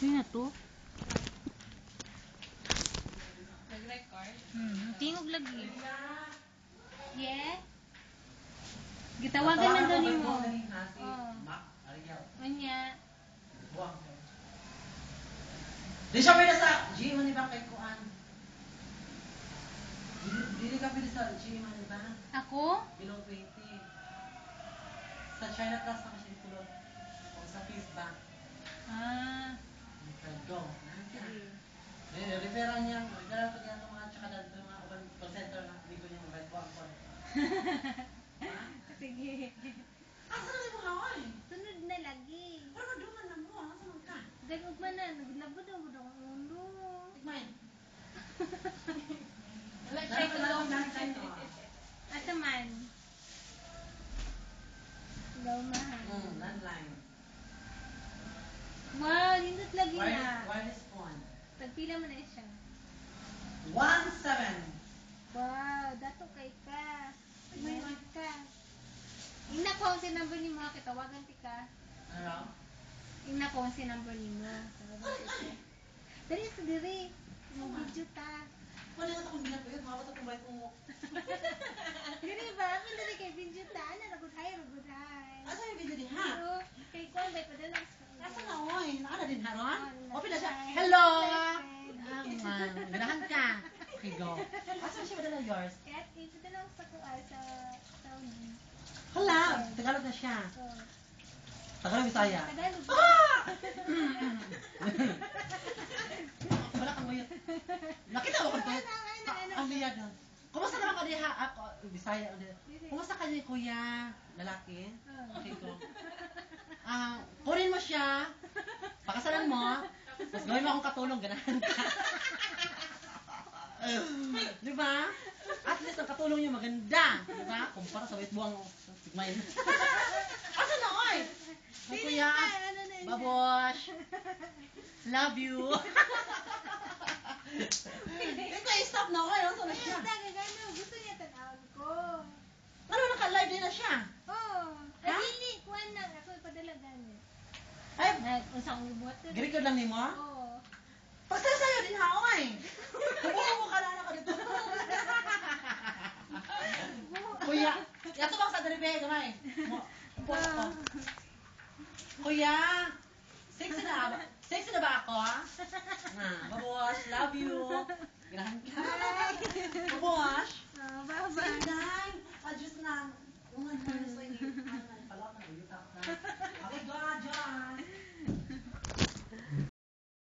Yun na to. Nag-record? Tingog lagi. Yeah? Gitawagan man doon mo. Anya. Di siya pwede sa G man ba kay Kuan? Dili ka pwede sa G man ba? Ako? Below 20. Sa China Plus na kasi kulot. O sa Peace Bank. Ah. Go. Referral niya. Referral ko niya mga tsaka dito mga open call center na. Hindi ko yung red one call. Sige. Asa na mo haway? Sunod na lagi. Pero madungan na mo. Asa man ka? Ganug man na. Naglabot ang budong ulo. Tigmay. Wala siya tulong. Asa man? Gaumahan. Landline. Wow, nindot lagi na. Wireless phone. Tagpila mo na siya. 17. Wow, dato kay ka. Mayroon ka. Ina ko ang number ni mo, kitawagan ti ka. Ano? Ina ko ang number ni mo. Tawagan ti ka. Dali sa diri. Mo video ta. Wala nga akong ginagawa. Mabot akong bayad mo. Diri ba? Dali kay video ta. Ana ra good hi, good hi. Asa yung video di ha? Pero kay kuan bay padala. Asa na oy? Naka din haron? Oh, Open na siya. hi. Hello! Hi. Ganahan ka. Okay, go. Asa siya madala yours? Kat, ito na lang sa kuan sa Saudi. Hala! Tagalog na siya. So, Tagalog Bisaya. Tagalog. Ah! Wala kang mayat. Nakita ko kung ang liyad na. Kumusta naman ka diha? Ako, Bisaya. Kumusta ka niya, kuya? Lalaki? Okay, go. Kunin mo siya. Pakasalan mo. Tapos gawin mo akong katulong. Ganahan ka. Di ba? At least ang katulong niya maganda. Di ba? Kumpara sa wait buwang sigmayin. Asa na, oy? Ay, kuya. Babosh. Love you. Ito, stop na, oy. Asa na siya? Gusto niya tanawag ko. Ano, naka-live din na siya? Oh, Ha? dili, kuan lang. Ako ipadala gani. Ay, Unsang ibuhat ko. girikod lang ni mo? Oo. Pagsasayo din ha, oy. Kumuha ka na ka dito. Kuya, yato bang sa deribe, gamay? Post ko. Kuya, sexy na ba ako, ha? Babuwash, love you. Ganahan ka. Babuwash. Bye-bye. Sinday, adjust na. Uman mo sa inyo. Palak na, yutak na.